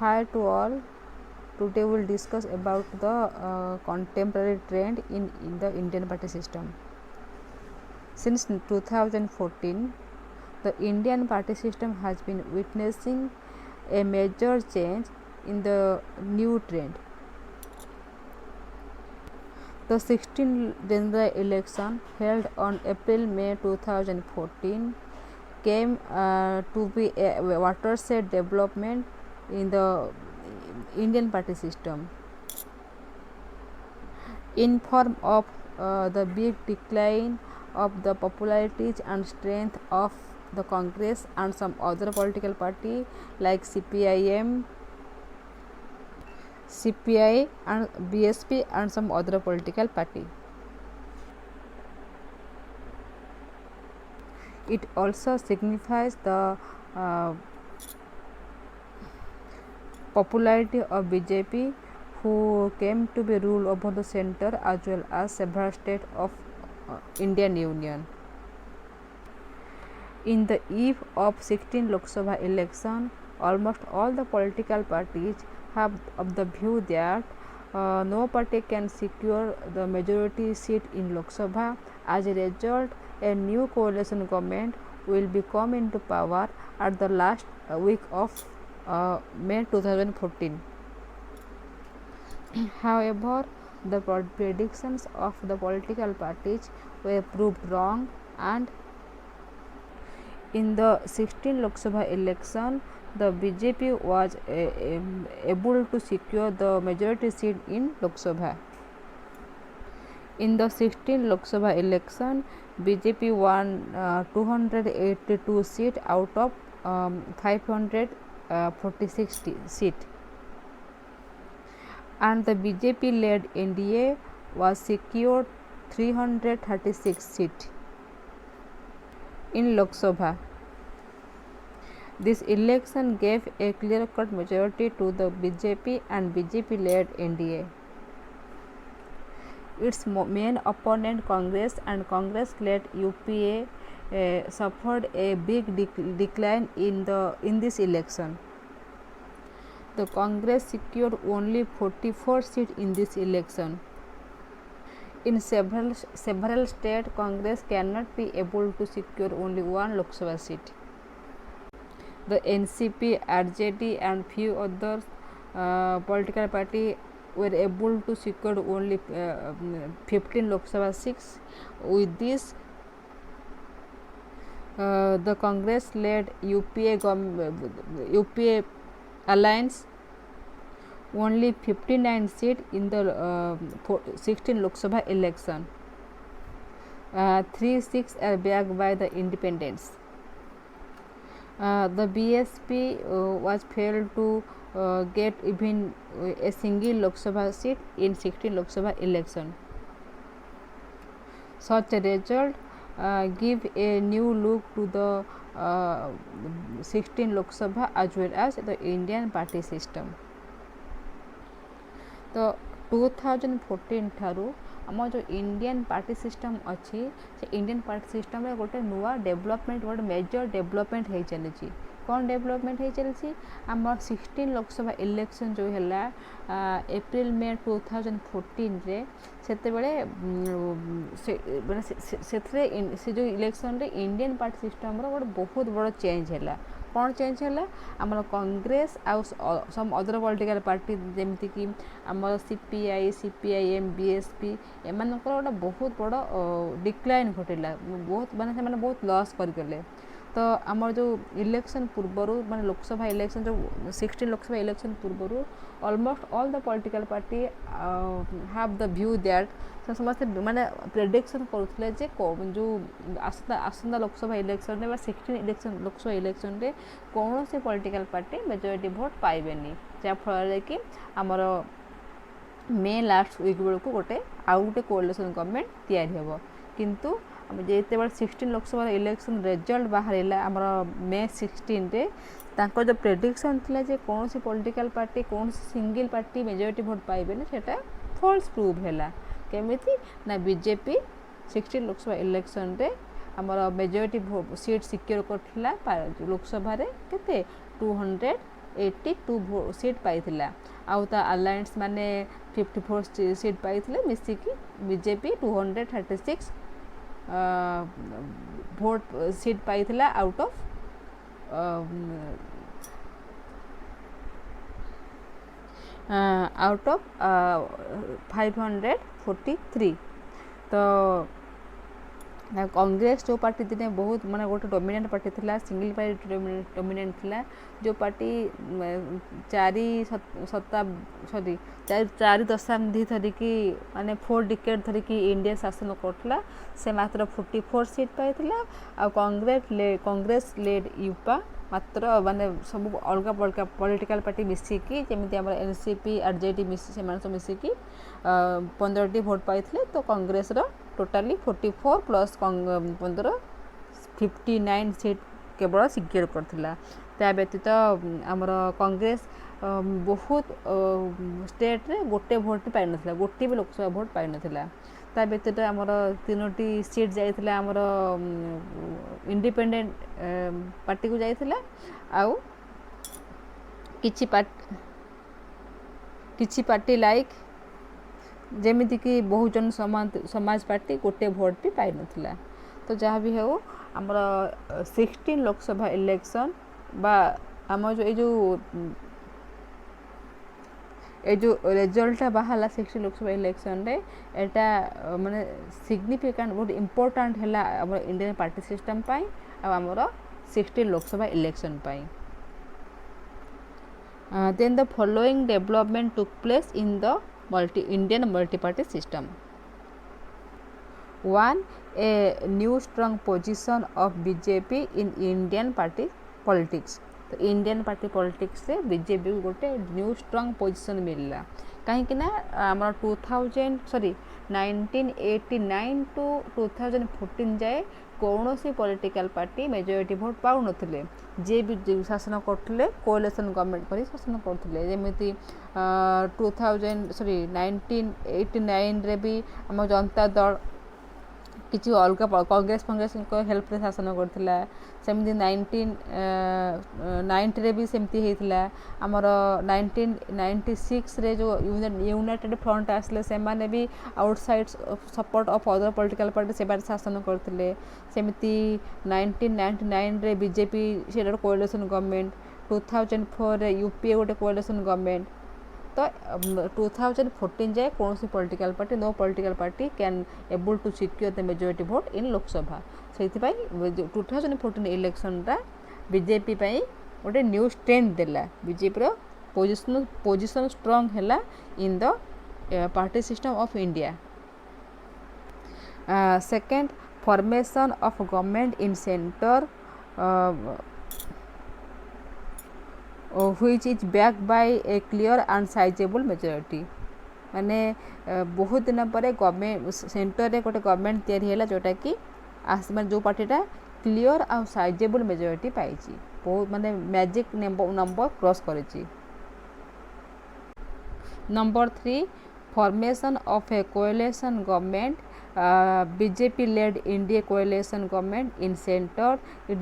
Hi to all. Today we'll discuss about the contemporary trend in the Indian party system. Since 2014, the Indian party system has been witnessing a major change in the new trend. The 16th general election held on April-May 2014 came to be a watershed development in the Indian party system, in form of the big decline of the popularities and strength of the Congress and some other political party like CPIM, CPI and BSP and some other political party. It also signifies the popularity of BJP, who came to be rule over the center as well as several states of Indian Union. In the eve of 16 Lok Sabha election, almost all the political parties have of the view that no party can secure the majority seat in Lok Sabha. As a result, a new coalition government will be come into power at the last week of May 2014. However, the predictions of the political parties were proved wrong, and in the 16 Lok Sabha election, the BJP was able to secure the majority seat in Lok Sabha. In the 16 Lok Sabha election, BJP won 282 seats out of 546 seats, and the BJP-led NDA was secured 336 seats in Lok Sabha. This election gave a clear-cut majority to the BJP and BJP-led NDA. Its main opponent Congress and Congress-led UPA suffered a big decline in this election. The Congress secured only 44 seats in this election. In several states, Congress cannot be able to secure only one Lok Sabha seat. The NCP, RJD and few other political parties were able to secure only 15 Lok Sabha seats. With this, the Congress-led UPA alliance only 59 seats in the 16 Lok Sabha election. 3 seats are backed by the independents. The BSP was failed to get even a single Lok Sabha seat in 16 Lok Sabha election. Such a result give a new look to the 16 Lok Sabha as well as the Indian party system. तो 2014 ठारू आम जो Indian party system अच्छी से Indian party system रे गोटे नुआ development गोटे मेजर डेवलपमेंट हो चली कौन डेवलपमेंट हो चली आम 16 लोक सभा इलेक्शन जो है एप्रिल मे 2014 रे सेते बेले से जो इलेक्शन रे इंडियन पार्टी सिस्टम रो गोटे बहुत बड़ चेंज है कौन चेंज है आम कांग्रेस आउ सम अदर पॉलिटिकल पार्टी जमती कि आम सीपीआई सीपीआईएम बीएसपी एमानकर गोटे बहुत बड़ डिक्लाइन घटिला बहुत माने बहुत लॉस करगले तो आम जो इलेक्शन पूर्वर माने लोकसभा इलेक्शन जो 16 लोकसभा इलेक्शन पूर्वर almost all the political party have the view that समस्त माने प्रेडिक्शन करुले जे जो आसंता लोकसभा इलेक्शन रे 16 इलेक्शन लोकसभा इलेक्शन रे कौन से पॉलिटिकल पार्टी मेजॉरिटी भोट पाइबेनी जा फल कि आमर मे लास्ट वीक बेलू गोटे आउ गोटे कोalition गवर्नमेंट तैयारी हेबो किंतु जिते 16 लोकसभा इलेक्शन रिजल्ट बाहर आमर मे 16 रे तांको जो प्रेडिक्शन थिला जे कौन सी पॉलिटिकल पार्टी कौन सी सिंगल पार्टी मेजॉरिटी भोट पाइबेनी सेटा फॉल्स प्रूव हैला केमिति ना बीजेपी 16 लोकसभा इलेक्शन रे आमर मेजॉरिटी सीट सिक्योर करथिला लोकसभा रे केते 200 82 सीट पाइथिला आउ ता अलायंस माने 54 सीट पाइथिले मिसिकी बीजेपी 236 भोट सीट पाइथिला आउट ऑफ आउट ऑफ 543 तो कांग्रेस जो पार्टी दिने बहुत माने गोटे डोमिनेंट पार्टी थिला सिंगल पार्टी डोमिनेंट थिला जो पार्टी चारि दशाब्दी धरिकी माने 4 डिकेड धरिकी इंडिया शासन करथिला से मात्र 44 सीट पाइथिला आ कांग्रेस लेड यूपा मात्र माने सब अलग अलग पॉलिटिकल पार्टी मिसिकी जेमिति हमर एनसीपी आरजेडी मिसी से मानस मिसिकी 15 भोट पाइथिले तो कांग्रेस रो टोटाली 44 प्लस 15 59 सीट केवल सिक्योर करथिला ता व्यतीत हमर कांग्रेस बहुत स्टेट रे गोटे भोट पाइ नथिला गोटे भी लोकसभा भोट पाइ नथिला ता व्यतीत हमर तीनोटी सीट जाइथिला हमर इंडिपेंडेंट पार्टी को जाइथिला आउ किछि पार्टी लाइक जेमिति कि बहुजन समाज पार्टी गोटे भोट भी पाइ नथिला तो जहाँ भी हो हमर 16 लोकसभा इलेक्शन बा हम जो रिजल्ट बाहला 16 लोकसभा इलेक्शन रे एटा माने सिग्निफिकेंट बहुत इम्पोर्टेंट हैला हमर इंडियन पार्टी सिस्टम पाई आ हमर 16 Lok Sabha election pi then the following development took place in the Indian multi-party system. 1. A new strong position of BJP in Indian party politics. तो इंडियन पार्टी पॉलिटिक्स से BJP को गोटे new strong position मिलला कहीं ना आम 1989 to 2014 जाए कौन सी पॉलिटिकल पार्टी मेजोरिटी भोट पाऊ नथिले जे भी शासन करथिले कोalition गवर्नमेंट करी शासन करथिले जेमिति 1989 रे भी हम जनता दल किसी अलग कांग्रेस हेल्प रे शासन करथिला सेमती 1990 रे भी सेमती हेतिला हमर 1996 रे जो यूनाइटेड फ्रंट आसले से माने भी outside support of other political party से बार शासन करथिले सेमती 1999 रे बीजेपी सेडर कोalition गवर्नमेंट 2004 रे यूपीए गोटे कोalition गवर्नमेंट तो 2014 जाए कौन सी political party no political party can able to secure the majority भोट इन लोकसभा से 2014 इलेक्शन रा बीजेपी पाई गोटे न्यू स्ट्रेंथ देला बीजेपी रो पोजिशन स्ट्रांग हैला in the party system of India second formation of government in centre which is backed by a clear and sizable majority माने बहुत दिन पर गवर्नमेंट सेंटर रे गोटे गवर्नमेंट तैयारी हैला जोटा कि आसमान जो पार्टीटा क्लियर और साइजेबल मेजोरिटी पाइछि बहुत माने मैजिक नंबर क्रॉस करिछि number 3 formation of a coalition government BJP led India coalition government in center it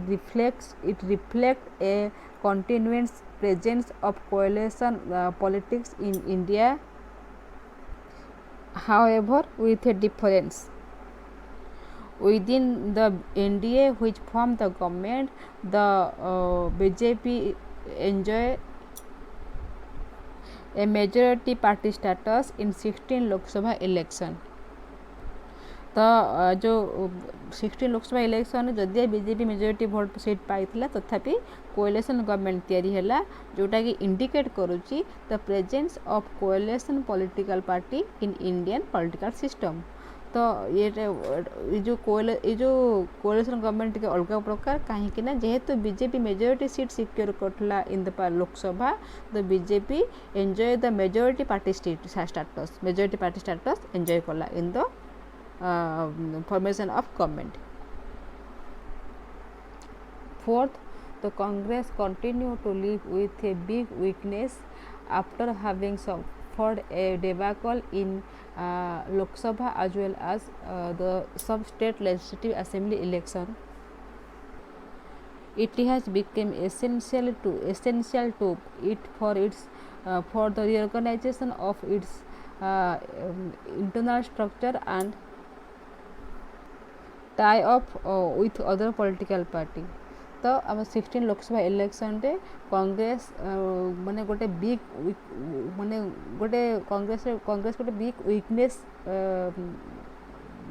reflects a continuous presence of coalition politics in India however with a difference within the NDA which formed the government the BJP enjoy a majority party status in 16 Lok Sabha election तो जो 16 Lok Sabha election जदि BJP majority vote seat पाइथिला तथापि कोalition government तैयारी हैला जोटा कि indicate करूची the presence of कोalition political party in Indian political system तो ये जो कोalition गवर्नमेंट के अलग प्रकार कहीं ना जेहेतु बीजेपी मेजोरिटी सीट सिक्योर करथला इन द लोकसभा तो BJP enjoy the majority party status majority party status enjoy करला in the formation of government. Fourth, the Congress continue to live with a big weakness after having suffered a debacle in Lok Sabha as well as the sub-state legislative assembly election. It has become essential to it for the reorganization of its internal structure and tie up with other political party. तो आम 16 Lok Sabha election रे कांग्रेस माने गोटे big माने गोटे कांग्रेस गोटे big weakness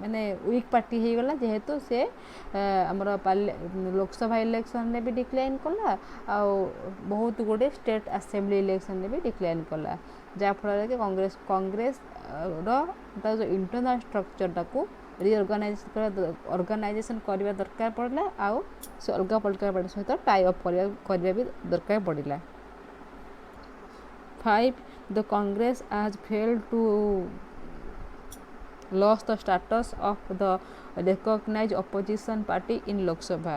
माने week party हो गला जेहेतु से आमर लोकसभा इलेक्शन रे भी डिक्लाइन कला आ बहुत गुड़े स्टेट असेंबली इलेक्शन रे भी डिक्लाइन कला जहाँफल कि कांग्रेस जो इंटरनल स्ट्रक्चर टाको ऑर्गेनाइजेशन करने दरकार पड़ा आउ से अलग पॉलिटिकल पार्टी सहित टाई अप करने भी दरकार पड़ा 5 the Congress has failed to lost the status of the recognized opposition party in Lok Sabha.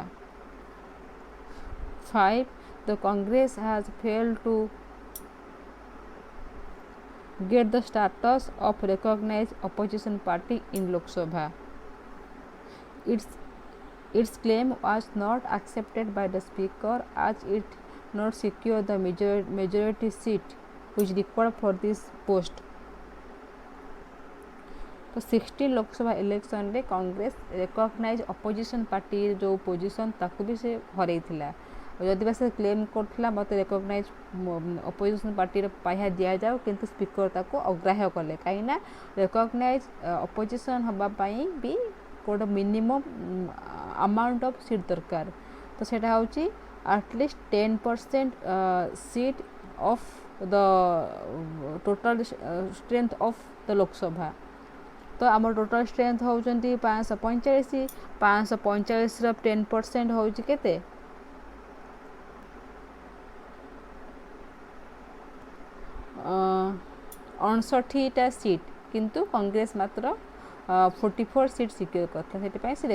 5 the Congress has failed to get the status of recognized opposition party in Lok Sabha. Its claim was not accepted by the speaker as it not secure the majority seat which required for this post. तो 16 Lok Sabha election रे Congress recognise opposition party जो position ताकू भी से हरई थिला जदि से क्लेम करथिला मते रिकॉग्नाइज अपोजिशन पार्टी रे पाया दिया जाओ किंतु स्पीकर ताकू अग्राह्य कले काईना रिकॉग्नाइज अपोजिशन हबा पई भी code minimum amount of seat दरकार तो सेटा होची at least 10% seat of the total strength of the Lok Sabha तो आम टोटल स्ट्रेंथ होउचंती 545 545 रो 10% होउची केते 59टा सीट किंतु कांग्रेस मात्र 44 सीट सिक्योर करता सेति पई से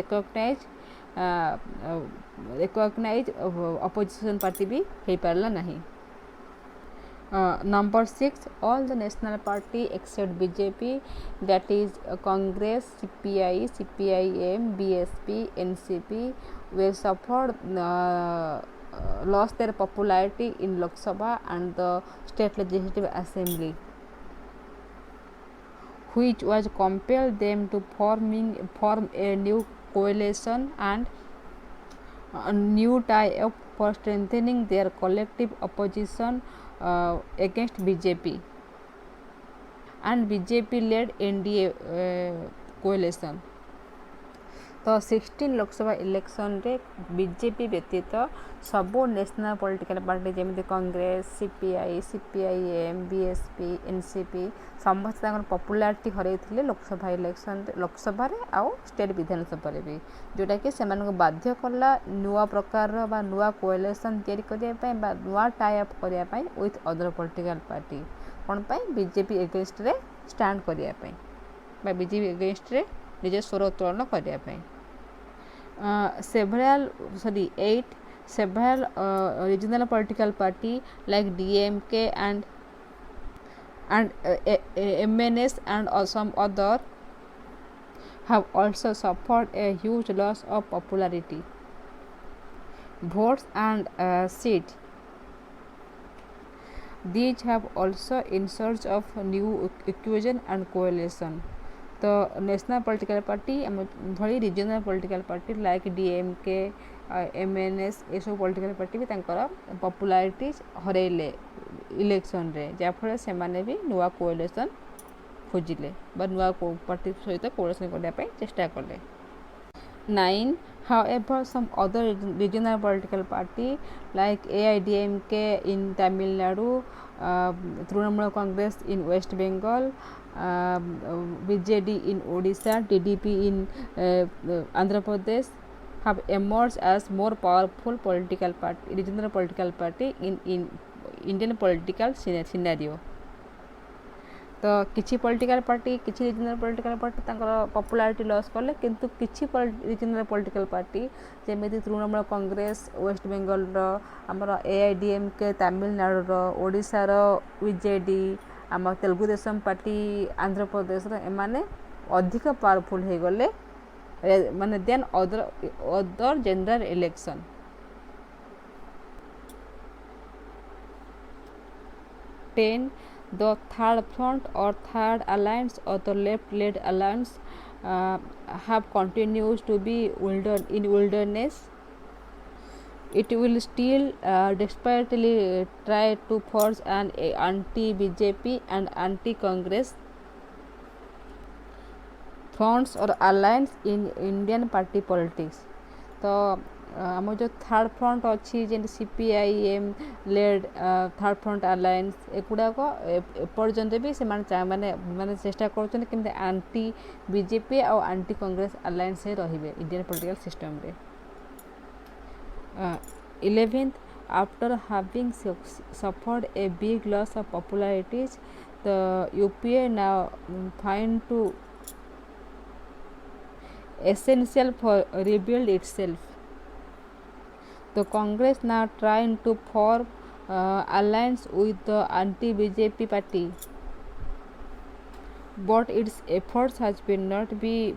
रिकॉग्नाइज अपोजिशन पार्टी भी हे पारला नहीं Number 6 all the national party except BJP that is Congress CPI CPIM BSP NCP were suffered lost their popularity in Lok Sabha and the state legislative assembly which was compelled them to form a new coalition and a new tie-up for strengthening their collective opposition against BJP and BJP led NDA coalition तो 16 Lok Sabha election रे BJP व्यतीत सबो national political party जमी Congress CPI CPIM BSP NCP समस्त पॉपुलारिटी हरई Lok Sabha election Lok Sabha रे आउ state विधानसभा रे भी जोटा कि से बाध्य कला नुआ प्रकार बा नुआ कोएलिशन तैयारी करने नुआ टाई अप करने विथ अदर पॉलिटिकल पार्टी कौन पाई बीजेपी एगेंस्ट रे स्टैंड करने बीजेपी एगेंस्ट रे निज स्वर उत्तोलन करने several regional political party like DMK and MNS and some other have also suffered a huge loss of popularity, votes and seats. These have also in search of new equation and coalition. तो national political party भली regional political party like DMK MNS ये सब political party भी तांकर पॉपुलारिटी हरैले election रे जाफल से माने भी नुआ कोएलिशन खोजिले बा नुआ पार्टी सहित कोएलिशन करने पे चेष्टा कले 9 however some other regional political party like AIDMK in Tamil Nadu Trinamool Congress in West Bengal BJD in Odisha TDP in Andhra Pradesh have emerged as more powerful political party regional political party in Indian political scenario तो किछि political party किछि regional political party तांकर popularity loss कले किंतु किछि regional political party जेमिति तृणमूल कांग्रेस वेस्ट बेंगल रो हमर एआईडीएमके तमिलनाडु रो ओडिसा रो बीजेडी आम तेलुगु देशम पार्टी आंध्र प्रदेश रो एमाने अधिक पावरफुल हो गले माने than other general election 10. The Third Front or Third Alliance or the left-led alliance have continues to be in wilderness. It will still desperately try to force an anti-BJP and anti-Congress fronts or alliance in Indian party politics. तो आम जो third front अच्छी जेन CPIM led third front alliance एगुड़ाक एपर्यंत भी से माने चेष्टा कर आंटी BJP और आंटी कांग्रेस अलायंस रे इंडियन पॉलिटिकल सिस्टम रे 11th after having suffered a big loss of popularity the UPA now find to essential for rebuild itself. The Congress now trying to form alliance with the anti-BJP party, but its efforts has been not be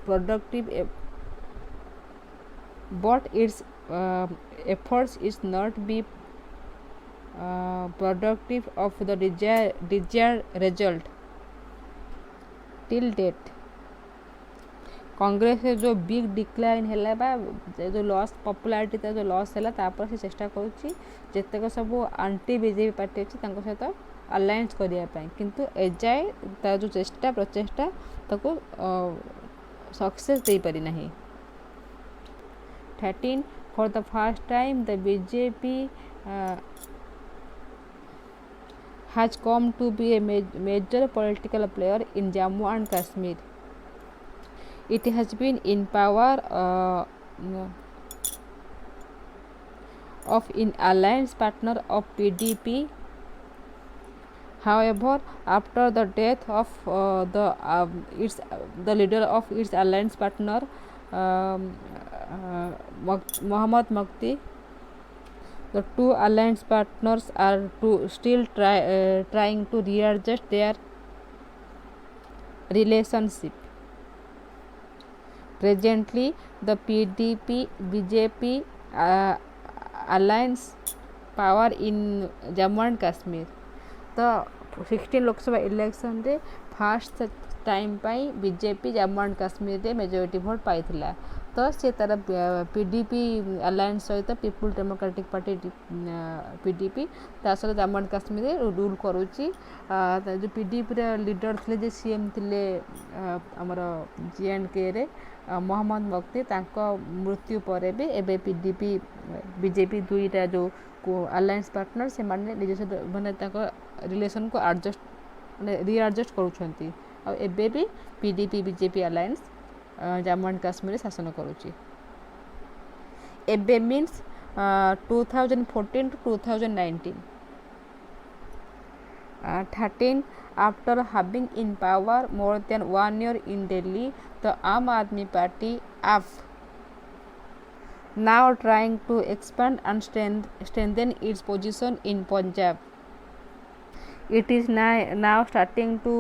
productive. But its efforts is not be productive of the desired result till date. Congress जो big decline है जो loss पॉपुलारिटी जो loss है तापर से चेष्टा करुच्ची जितक सब aunty BJP party अच्छी सहित अलायंस करने किंतु एजाए तार जो चेष्टा प्रचेष्टा ताको सक्सेस दे पारि नहीं. 13 for the first time the BJP has come to be a major political player in Jammu and Kashmir. It has been in power of in alliance partner of PDP. However, after the death of the leader of its alliance partner Mohammad Mukti, the two alliance partners are still trying to readjust their relationship. Presently, the PDP-BJP alliance power in Jammu and Kashmir. The 16 लोक सभा election रे first time pi BJP Jammu and Kashmir रे majority vote पाइथिला. तो से तार PDP alliance सहित people democratic party PDP ता सहित जम्मू एंड कश्मीर रे रूल करूची. जो PDP रे लीडर थिले जे CM थिले हमर JNK रे मोहम्मद मुफ्ती तांको मृत्यु पर भी एबे PDP BJP दुईटा जो अलायंस पार्टनर से माने निज माने रिलेशन को एडजस्ट माने रीएडजस्ट करूछंती. आ एबे भी PDP BJP alliance Jammu and Kashmir शासन करूची. एबे means 2014 to 2019. 13 after having in power more than 1 year in Delhi, the Aam Aadmi Party AAP now trying to expand and strengthen its position in Punjab. It is now starting to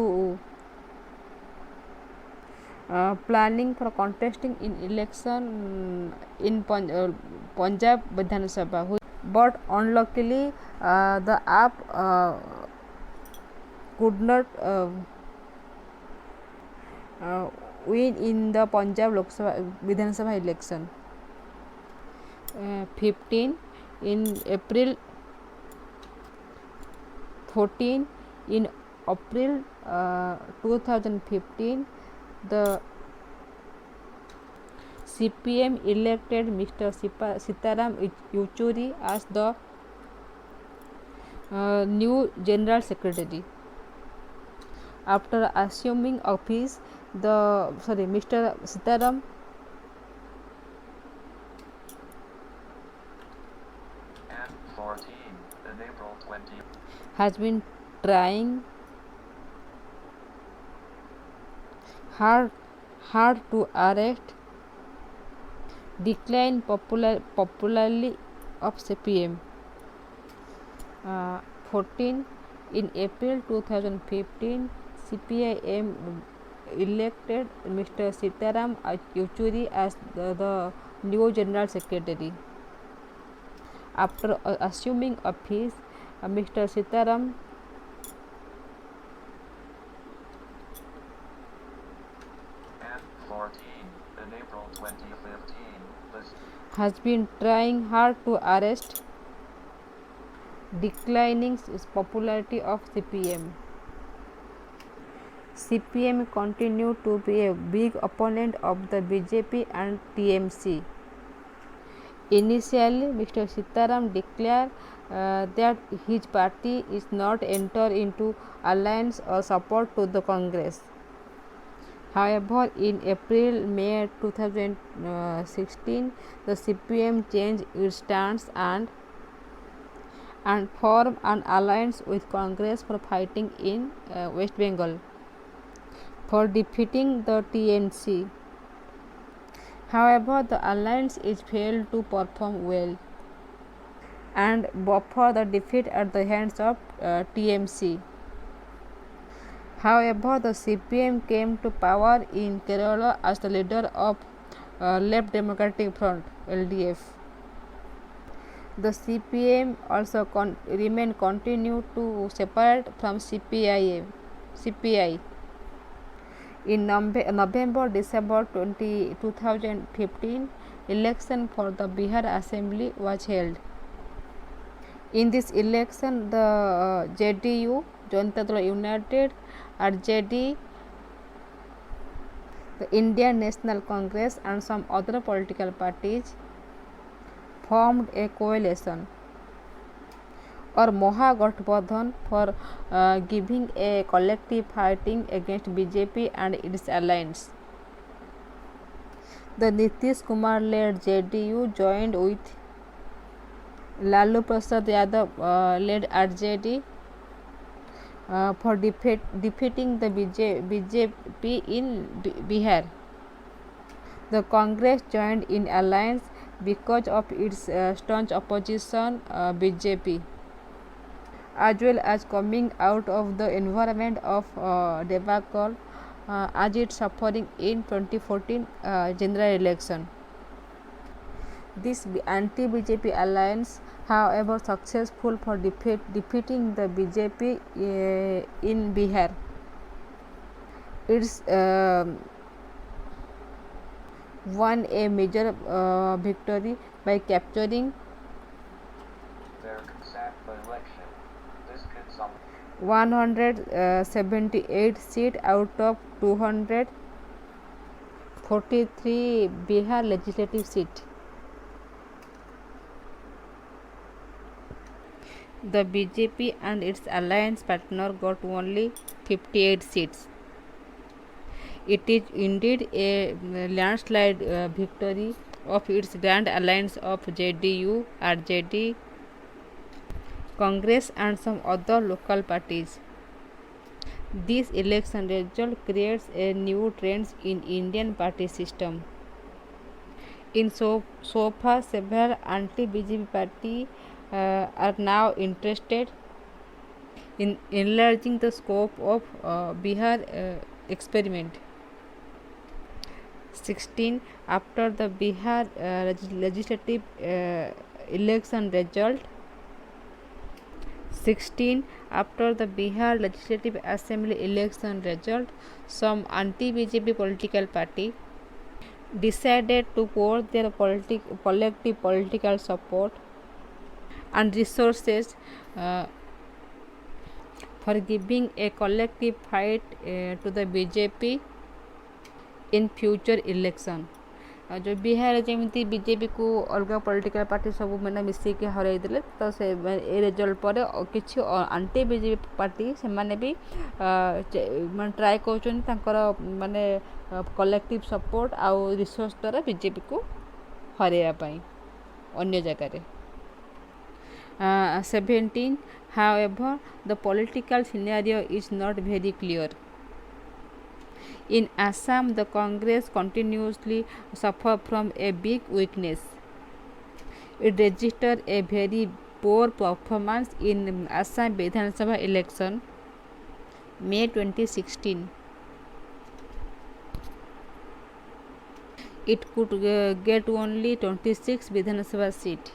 planning for contesting in election in Punjab Vidhan Sabha, but unluckily the AAP could not win in the Punjab Lok Sabha Vidhan Sabha election. 15 in April 14 in April 2015 the CPM elected Mr. Sitaram Yechury as the new General Secretary. After assuming office, Mr. Sitaram has been trying hard to arrest decline popularly of CPM. 14 in April 2015 CPIM elected Mr. Sitaram Yechury as the new General Secretary. After assuming office, Mr. Sitaram in April 2015, has been trying hard to arrest declining popularity of CPM. CPM continued to be a big opponent of the BJP and TMC. Initially, Mr. Sitaram declared that his party is not enter into alliance or support to the Congress. However, in April-May 2016, the CPM changed its stance and formed an alliance with Congress for fighting in West Bengal for defeating the TNC. However, the alliance is failed to perform well and buffer the defeat at the hands of TMC. However, the CPM came to power in Kerala as the leader of Left Democratic Front (LDF). The CPM also continued to separate from CPI. In November-December 2015, election for the Bihar Assembly was held. In this election, the JDU, Janata Dal United, RJD, the Indian National Congress and some other political parties formed a coalition or Mahagathbandhan for giving a collective fighting against BJP and its alliance. The Nitish Kumar led JDU joined with Lalu Prasad Yadav led RJD for defeating the BJP in Bihar. The Congress joined in alliance because of its staunch opposition BJP, as well as coming out of the environment of debacle as it suffering in 2014 general election. This anti-BJP alliance, however, successful for defeating the BJP in Bihar. It's won a major victory by capturing 178 seats out of 243 Bihar legislative seats. The BJP and its alliance partner got only 58 seats. It is indeed a landslide victory of its grand alliance of JDU, RJD, Congress and some other local parties. This election result creates a new trend in Indian party system. In so far, several anti-BJP parties are now interested in enlarging the scope of Bihar experiment. 16. After the Bihar legislative election result, 16. After the Bihar Legislative Assembly election result, some anti-BJP political party decided to pour their collective political support and resources for giving a collective fight to the BJP in future election. जो बिहार जमी BJP को अलग political party सब मैंने मिसिक हरई देले तो से ए रिजल्ट पर किसी आंटी बीजेपी पार्टी से माने भी मैं ट्राए कर माने कलेक्टिव सपोर्ट आउ रिसोर्स द्वारा बीजेपी को हरैया अन्य जगह 17. However, the political scenario is not very clear. In Assam, the Congress continuously suffered from a big weakness. It registered a very poor performance in Assam Vidhan Sabha election, May 2016. It could get only 26 Vidhan Sabha seats.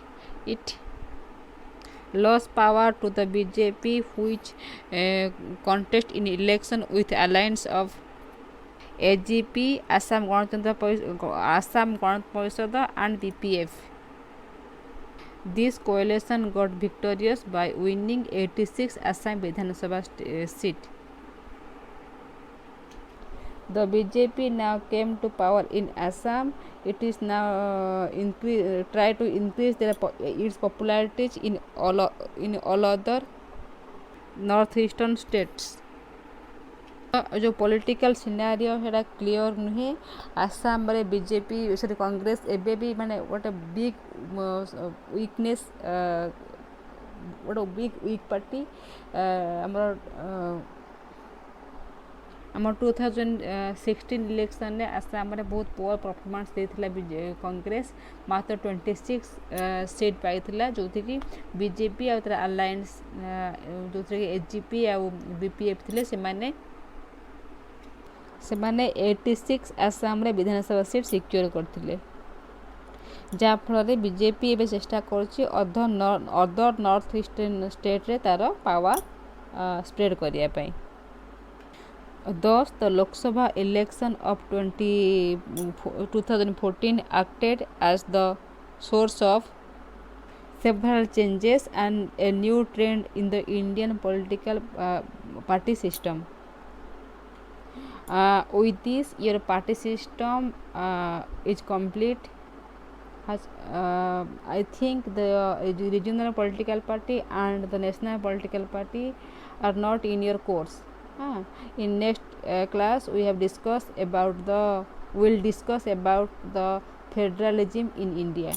lost power to the BJP, which contest in election with alliance of AGP, Assam Ganatantara Parishad and PPF. This coalition got victorious by winning 86 Assam Vidhan Sabha seat. The BJP now came to power in Assam. It is now try to increase its popularity in all other northeastern states. जो political scenario है clear नुहे आसाम रे BJP sorry Congress एबे भी माने what a big weakness what a big weak party आम 2016 election रे आसाम रे बहुत पुअर परफॉर्मेंस देथिला कांग्रेस मात्र 26 सीट पाइथिला जोथि कि बीजेपी आ तर अलायंस जोथि कि एचजीपी आ बीपीएफ थिले से 86 आसाम रे विधानसभा सीट सिक्योर करथिले जहाँ फल बीजेपी एवं चेष्टा करुच्ची अदर नॉर्थ ईस्टर्न स्टेट रे तार पावर स्प्रेड करने Thus, the Lok Sabha election of 2014 acted as the source of several changes and a new trend in the Indian political party system. With this, your party system is complete. I think the regional political party and the national political party are not in your course. In next class we will discuss about the federalism in India.